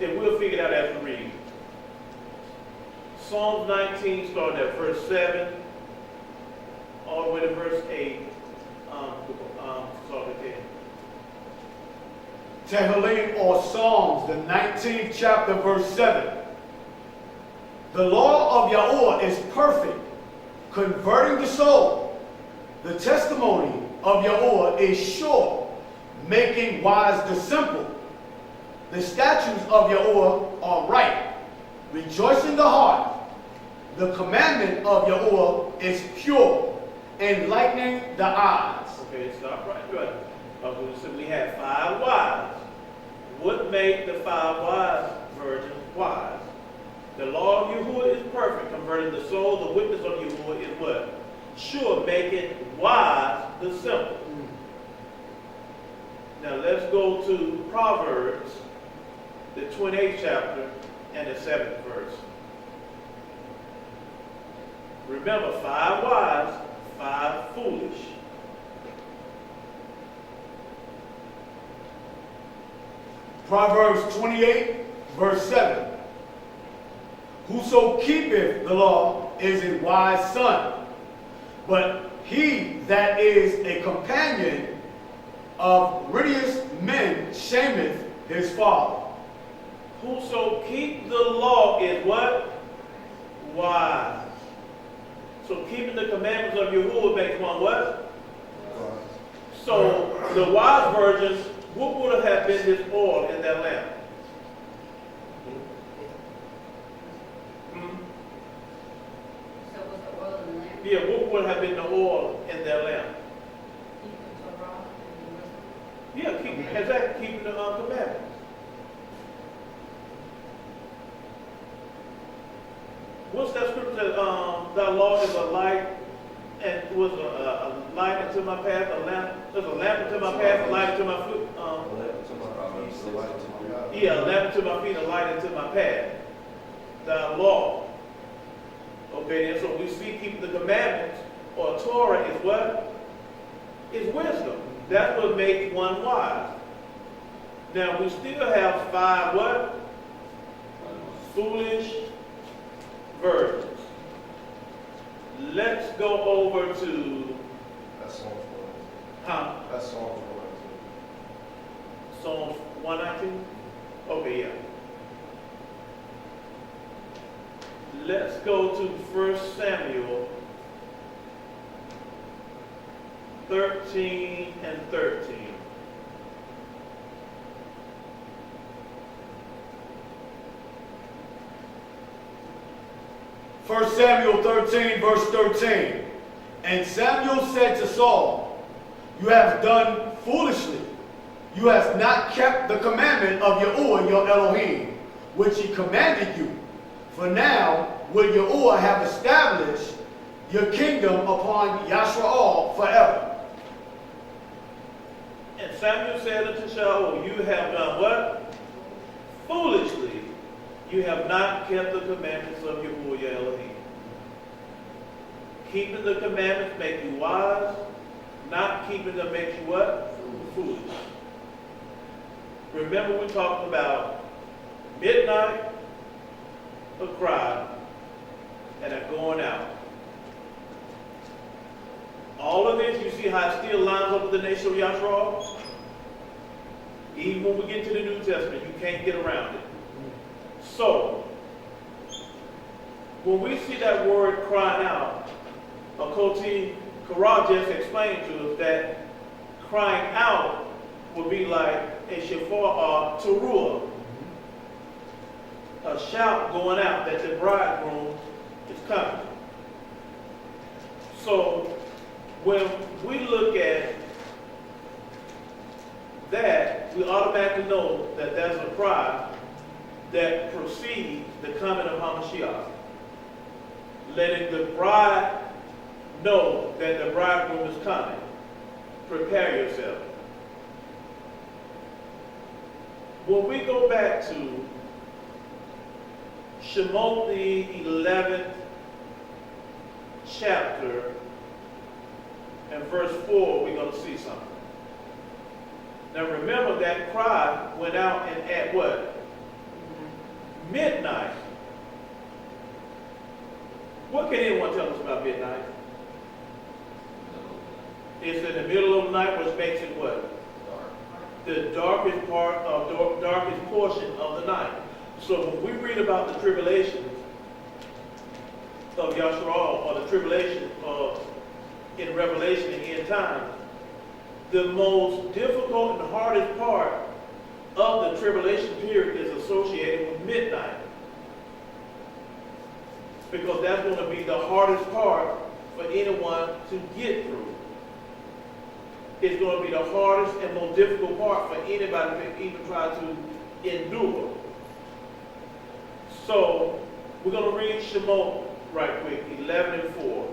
And we'll figure it out as we read. Psalms 19, starting at verse 7, all the way to verse 8. Start with 10. Tehillim, or Psalms, the 19th chapter, verse 7. The law of Yahuah is perfect, converting the soul. The testimony of Yahuah is sure, making wise the simple. The statutes of Yahuah are right, rejoicing the heart. The commandment of Yahuah is pure, enlightening the eyes. Okay, stop right there. We simply have 5 wise. What made the 5 wise virgins wise? The law of Yahuah is perfect, converting the soul. The witness of Yahuah is what? Sure, making wise the simple. Now let's go to Proverbs, the 28th chapter and the 7th verse. Remember, 5 wise, 5 foolish. Proverbs 28, verse 7. Whoso keepeth the law is a wise son, but he that is a companion of righteous men shameth his father. Whoso keep the law is what? Wise. So keeping the commandments of Yahuah makes one what? Wise. So the wise virgins, what would have been this oil in that lamp? So was the oil in the lamp? Yeah, what would have been the oil in that lamp? Yeah, keeping the commandments. What's that scripture that thy law is a light and was a light unto my path, a lamp? There's a lamp unto my path, a light unto my foot. Yeah, a lamp unto my feet, a light unto my path. Thy law. Okay, and so we see keeping the commandments or Torah is what? Is wisdom. That's what makes one wise. Now we still have 5 what? Foolish virgins. Let's go over to That's Psalms 119. huh? That's Psalms 119. Psalms 119? Okay, yeah. Let's go to 1 Samuel 13 and 13. First Samuel 13, verse 13. And Samuel said to Saul, you have done foolishly. You have not kept the commandment of Yahuah your Elohim, which he commanded you. For now will Yahuah have established your kingdom upon Yashra'al forever. And Samuel said unto Shaul, you have done what? Foolishly. You have not kept the commandments of Yahuah your Elohim. Keeping the commandments make you wise. Not keeping them makes you what? Foolish. Remember we talked about midnight, a cry, and a going out. All of this, you see how it still lines up with the nation of Yashra'al? Even when we get to the New Testament, you can't get around it. So, when we see that word crying out, Akoti Kara just explained to us that crying out would be like a shofar or teruah, a shout going out that the bridegroom is coming. So, when we look at that, we automatically know that there's a cry that precedes the coming of Mashiyach, letting the bride know that the bridegroom is coming. Prepare yourself. When we go back to Shemot the 11th chapter and verse 4, we're going to see something. Now remember that cry went out and at what? midnight. What can anyone tell us about midnight? It's in the middle of the night, which makes it what? The darkest part of darkest portion of the night. So when we read about the tribulation of Yashra'al, or the tribulation in Revelation in end time, the most difficult and hardest part of the tribulation period is associated with midnight. Because that's going to be the hardest part for anyone to get through. It's going to be the hardest and most difficult part for anybody to even try to endure. So, we're going to read Shemot right quick, 11 and 4.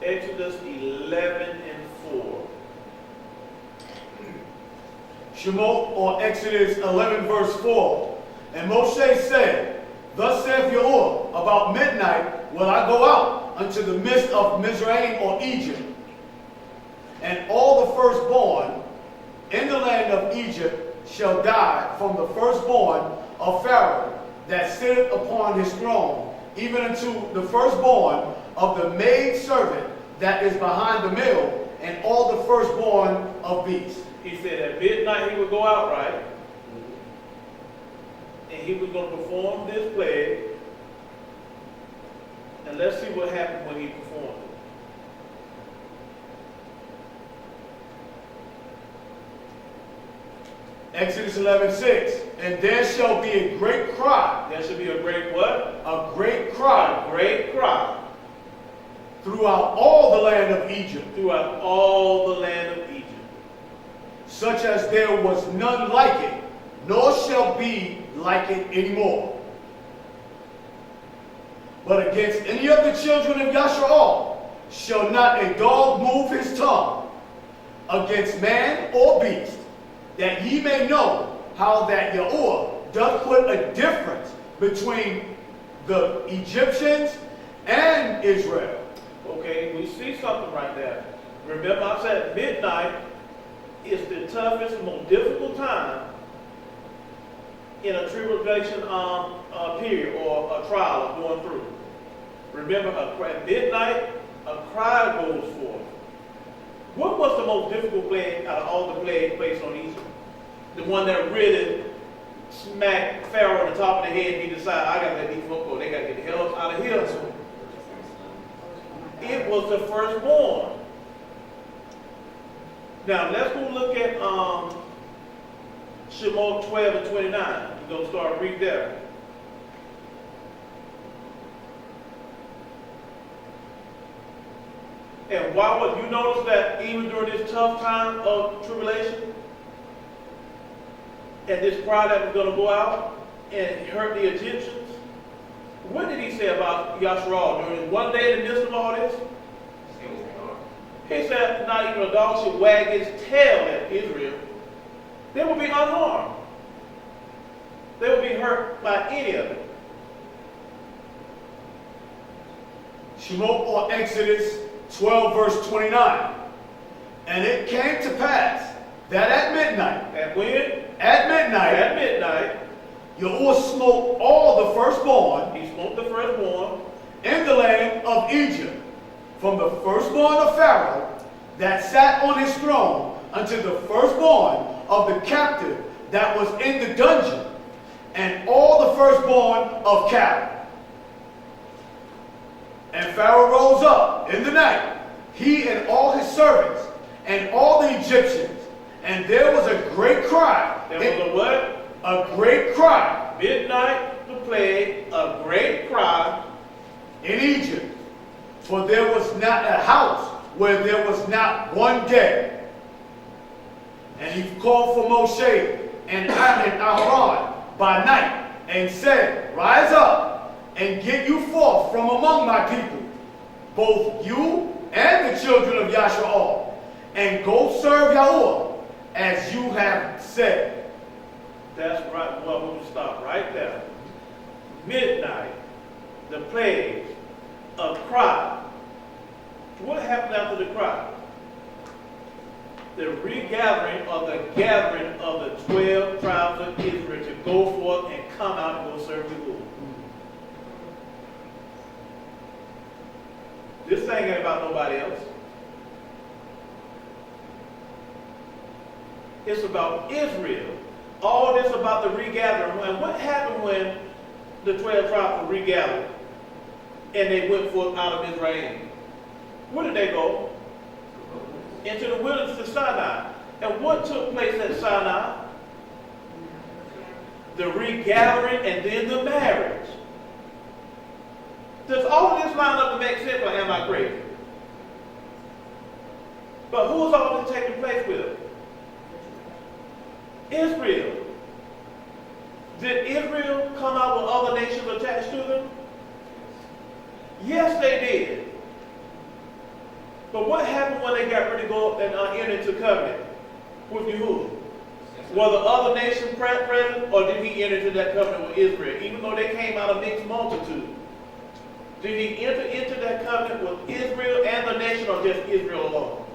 Exodus 11 and 4. Shemot, or Exodus 11 verse 4. And Moshe said, Thus saith Yahuah, about midnight will I go out unto the midst of Mizraim or Egypt, and all the firstborn in the land of Egypt shall die, from the firstborn of Pharaoh that sitteth upon his throne, even unto the firstborn of the maid servant that is behind the mill, and all the firstborn of beasts. He said at midnight he would go out, right? And he was going to perform this plague. And let's see what happened when he performed it. Exodus 11:6. And there shall be a great cry. There should be a great what? A great cry. A great cry. Throughout all the land of Egypt. Throughout all the land of Egypt. Such as there was none like it, nor shall be like it anymore. But against any of the children of Yashra'al shall not a dog move his tongue against man or beast, that ye may know how that Yahuah doth put a difference between the Egyptians and Israel. Okay, we see something right there. Remember I said midnight is the toughest, most difficult time in a tribulation period or a trial of going through. Remember, at midnight, a cry goes forth. What was the most difficult plague out of all the plagues placed on Egypt? The one that really smacked Pharaoh on the top of the head and he decided, I got to let these folks go. They got to get the hell out of here. It was the firstborn. Now, let's go look at Shemot 12 and 29. We're going to start reading there. And why would you notice that even during this tough time of tribulation, and this cry that was going to go out and hurt the Egyptians, what did he say about Yashra'al during one day in the midst of all this? He said, not even a dog should wag his tail at Israel. They will be unharmed. They will be hurt by any of it. Shemot, or Exodus 12 verse 29. And it came to pass that at midnight. At when? At midnight. At midnight. Yahuah smote all the firstborn. He smote the firstborn. In the land of Egypt. From the firstborn of Pharaoh that sat on his throne unto the firstborn of the captive that was in the dungeon, and all the firstborn of cattle. And Pharaoh rose up in the night, he and all his servants, and all the Egyptians, and there was a great cry. There was a what? A great cry. Midnight, the plague, a great cry. In Egypt. For there was not a house where there was not one dead. And he called for Moshe and Aaron by night, and said, Rise up and get you forth from among my people, both you and the children of Yashra'al, and go serve Yahuah as you have said. That's right. Well, we'll stop right there. Midnight, the plague, a cry. What happened after the cry? The regathering or the gathering of the 12 tribes of Israel to go forth thing ain't about nobody else. It's about Israel. All this about the regathering. And what happened when the 12 tribes were regathered and they went forth out of Israel? Where did they go? Into the wilderness of Sinai. And what took place at Sinai? The regathering and then the marriage. Does all of this line up to make sense, or am I crazy? But who is all this taking place with? Israel. Did Israel come out with other nations attached to them? Yes, they did. But what happened when they got ready to go and enter into covenant with Yahuah? Were the other nations present, or did he enter into that covenant with Israel? Even though they came out of mixed multitude. Did he enter into that covenant with Israel and the nation, or just Israel alone?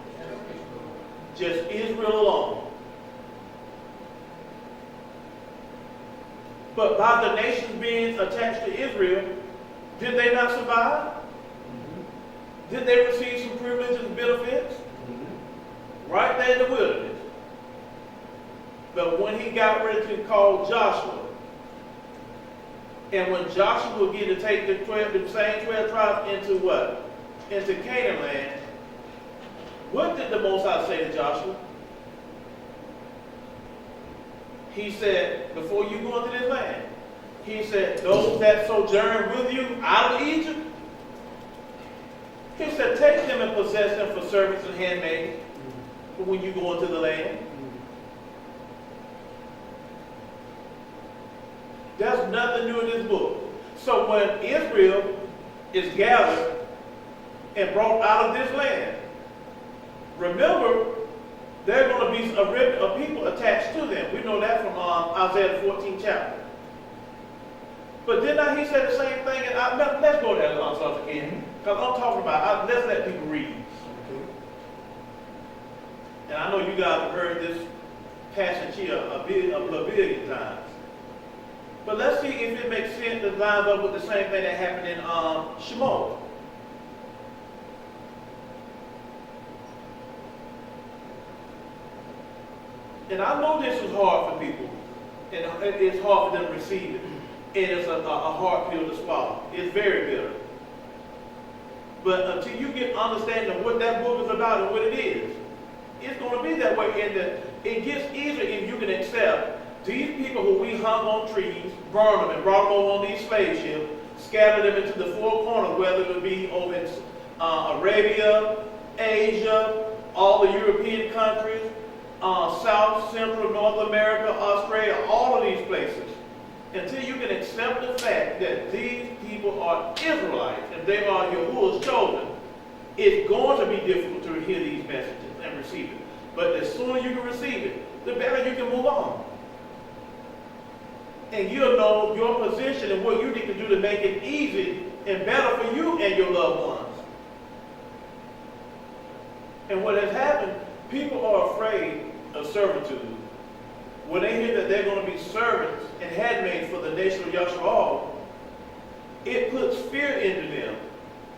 Just Israel alone. But by the nations being attached to Israel, did they not survive? Mm-hmm. Did they receive some privileges and benefits? Mm-hmm. Right there in the wilderness. But when he got ready to call Joshua, and when Joshua began to take the same 12 tribes into what? Into Canaan land, what did the Most High say to Joshua? He said, before you go into this land, he said, those that sojourn with you out of Egypt, he said, take them and possess them for servants and handmaids for when you go into the land. There's nothing new in this book. So when Israel is gathered and brought out of this land, remember, there are going to be a remnant of people attached to them. We know that from Isaiah 14 chapter. But did not he say the same thing? And let's go there again. Because I'm talking about, let's let people read. And I know you guys have heard this passage here a billion times. But let's see if it makes sense to line up with the same thing that happened in Shemot. And I know this is hard for people. And it's hard for them to receive it. And it's a hard pill to swallow. It's very bitter. But until you get understanding of what that book is about and what it is, it's going to be that way. And it gets easier if you can accept these people who we hung on trees, burned them, and brought them over on these slave ships, scattered them into the four corners, whether it would be over in Arabia, Asia, all the European countries, South, Central, North America, Australia, all of these places. Until you can accept the fact that these people are Israelites and they are Yahuah's children, it's going to be difficult to hear these messages and receive it. But the sooner you can receive it, the better you can move on. And you'll know your position and what you need to do to make it easy and better for you and your loved ones. And what has happened, people are afraid of servitude. When they hear that they're going to be servants and handmaids for the nation of Yashra'al, it puts fear into them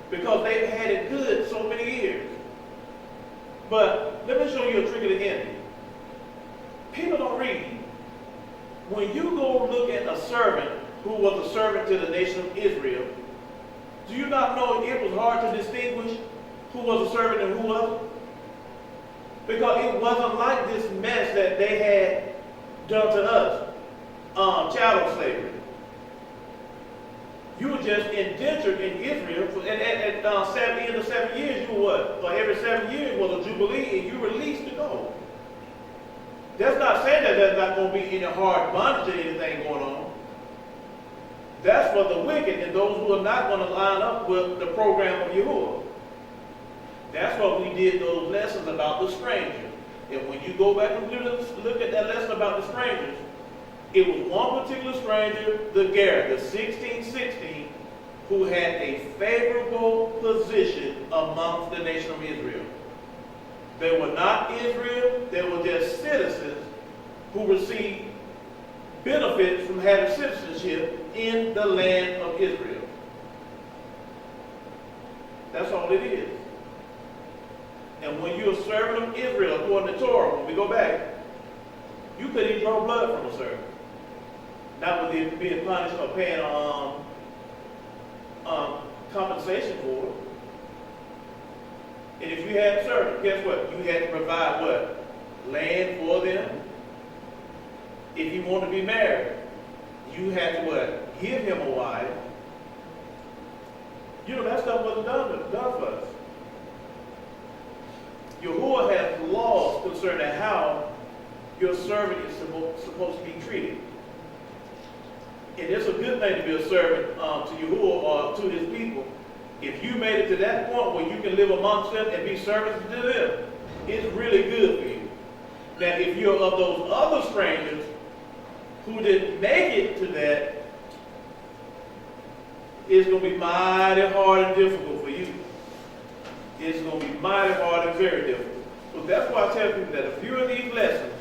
because they've had it good so many years. But let me show you a trick of the enemy. People don't read. When you go look at a servant who was a servant to the nation of Israel, do you not know it was hard to distinguish who was a servant and who wasn't? Because it wasn't like this mess that they had done to us, chattel slavery. You were just indentured in Israel, and at the end of 7 years, you were what? Or every 7 years was a jubilee, and you released to go. That's not saying that there's not going to be any hard bondage or anything going on. That's for the wicked and those who are not going to line up with the program of Yahuah. That's what we did those lessons about the stranger. And when you go back and look at that lesson about the strangers, it was one particular stranger, the Garrett, the 1616, who had a favorable position amongst the nation of Israel. They were not Israel, they were just citizens who received benefits from having citizenship in the land of Israel. That's all it is. you're a servant of Israel, according to Torah, when we go back, you couldn't even draw blood from a servant. Not with it being punished or paying compensation for it. And if you had servants, guess what? You had to provide what? Land for them. If you want to be married, you had to what? Give him a wife. You know, that stuff wasn't done for us. Yahuah has laws concerning how your servant is supposed to be treated. And it's a good thing to be a servant to Yahuah or to his people. If you made it to that point where you can live amongst them and be servants to them, it's really good for you. Now, if you're of those other strangers who didn't make it to that, it's going to be mighty hard and difficult for you. It's going to be mighty hard and very difficult. So that's why I tell people that a few of these lessons,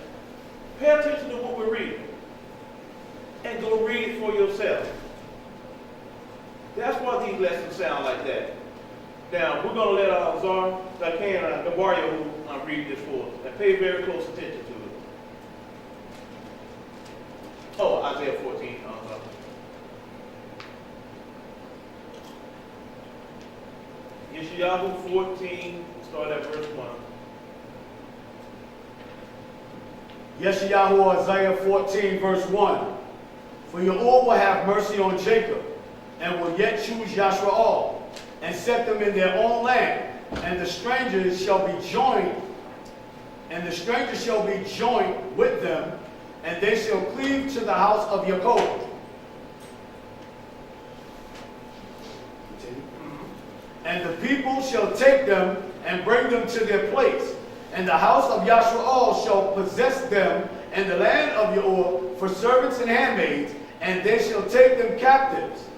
pay attention to what we're reading. And go read it for yourself. That's why these lessons sound like that. Now, we're going to let Zar, the warrior who read this for us, and pay very close attention to it. Oh, Isaiah 14. Yeshayahu 14, start at verse 1. Yeshayahu, Isaiah 14, verse 1. For Yahuah will have mercy on Jacob, and will yet choose Yashra'al, and set them in their own land, and the strangers shall be joined, with them, and they shall cleave to the house of Yaakov. And the people shall take them and bring them to their place, and the house of Yashra'al shall possess them, and the land of Yahuah for servants and handmaids, and they shall take them captives,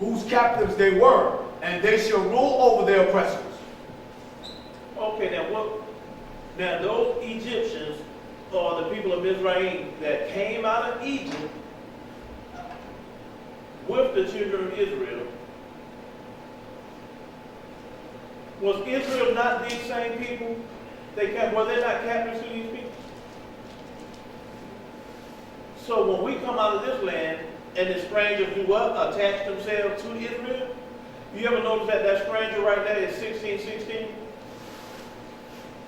whose captives they were, and they shall rule over their oppressors. Okay, now what? Now those Egyptians are the people of Israel that came out of Egypt with the children of Israel. Was Israel not these same people? Were they not captives to these people? So when we come out of this land and the strangers do what? Attach themselves to Israel? You ever notice that stranger right there is 1616?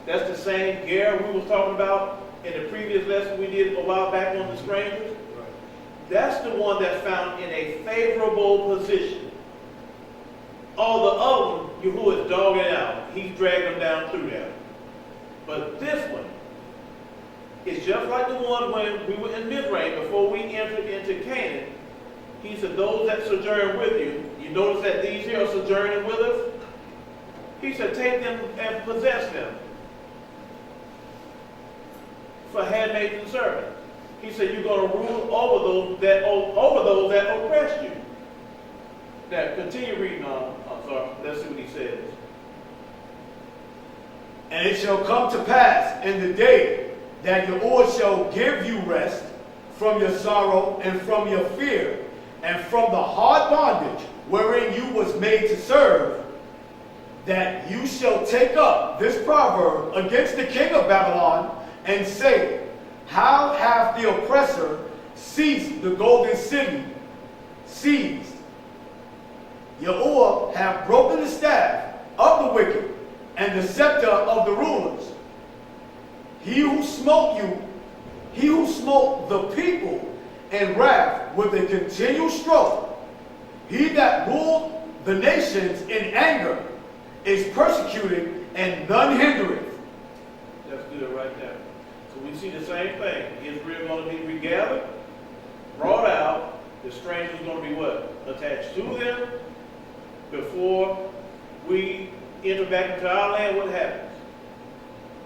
That's the same Ger we was talking about in the previous lesson we did a while back on the strangers. Right. That's the one that's found in a favorable position. All the other one, Yahuah is dogging out. He's dragging them down through there. But this one is just like the one when we were in Mizraim before we entered into Canaan. He said, those that sojourn with you, you notice that these here are sojourning with us? He said, take them and possess them for handmaids and servants. He said, you're going to rule over those that oppress you. Now, continue reading on. Let's see what he says. And it shall come to pass in the day that Yahuah shall give you rest from your sorrow and from your fear, and from the hard bondage wherein you was made to serve, that you shall take up this proverb against the king of Babylon, and say, how hath the oppressor seized the golden city? Seized. Yahuah hath broken the staff of the wicked, and the scepter of the rulers. He who smote the people in wrath with a continual stroke, he that ruled the nations in anger, is persecuted, and none hindereth. That's good right there. So we see the same thing. Israel going to be regathered, brought out. The strangers going to be what? Attached to them. Before we enter back into our land, what happens?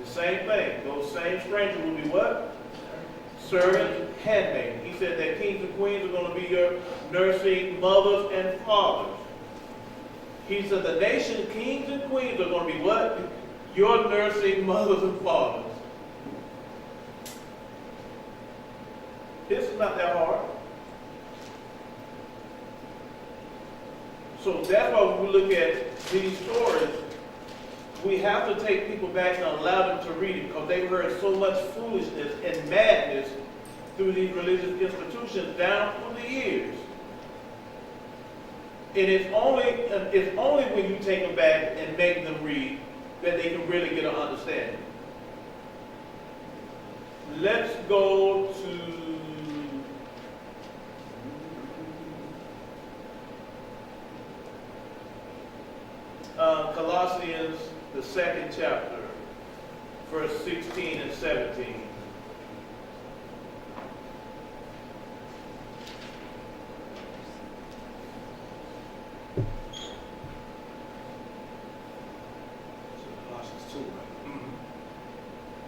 The same thing. Those same strangers will be what? Servants, handmaids. He said that kings and queens are going to be your nursing mothers and fathers. He said the nation, kings and queens are going to be what? Your nursing mothers and fathers. This is not that hard. So that's why when we look at these stories, we have to take people back and allow them to read it because they've heard so much foolishness and madness through these religious institutions down through the years. And it's only when you take them back and make them read that they can really get an understanding. Let's go to Colossians, the 2nd chapter, verse 16 and 17.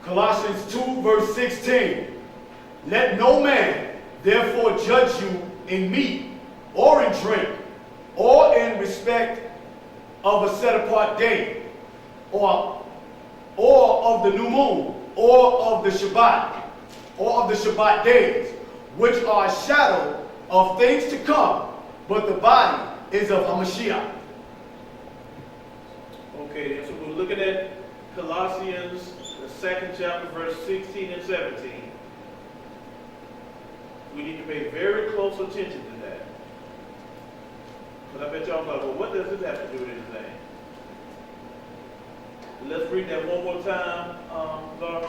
Colossians 2, verse 16. Let no man therefore judge you in meat or in drink or in respect of a set apart day or of the new moon or of the Shabbat days, which are a shadow of things to come, but the body is of Mashiyach. Okay, so we're looking at Colossians, the 2nd chapter, verse 16 and 17. We need to pay very close attention to that. Because I bet y'all like, well, what does this have to do with anything? Let's read that one more time, Zara.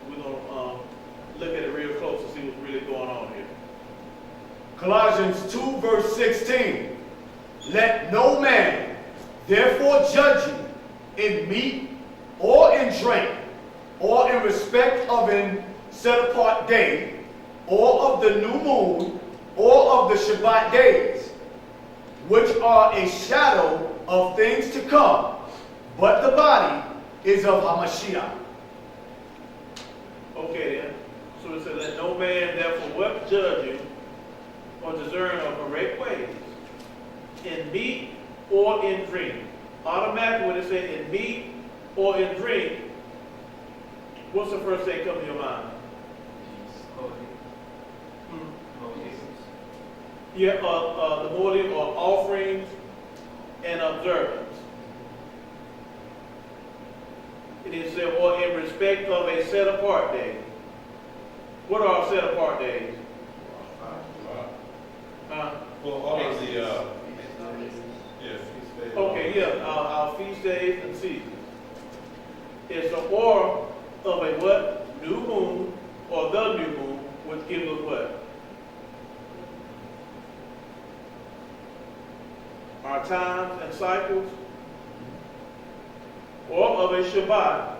We're going to look at it real close to see what's really going on here. Colossians 2, verse 16. Let no man therefore judge you in meat or in drink, or in respect of an set apart day, or of the new moon, or of the Shabbat days, which are a shadow of things to come, but the body is of Mashiyach. Okay then. So it says, let no man therefore what judge you or discern of correct ways in meat or in drink. Automatically when it says in meat or in drink, what's the first thing come to your mind? Yeah, the motive or offerings and observance. It is said, or in respect of a set apart day. What are set apart days? Well, all of the, feast days. Okay, yeah, our feast days and seasons. It's the or of a what? New moon, or the new moon, which gives us what? Our times and cycles. Or of a Shabbat,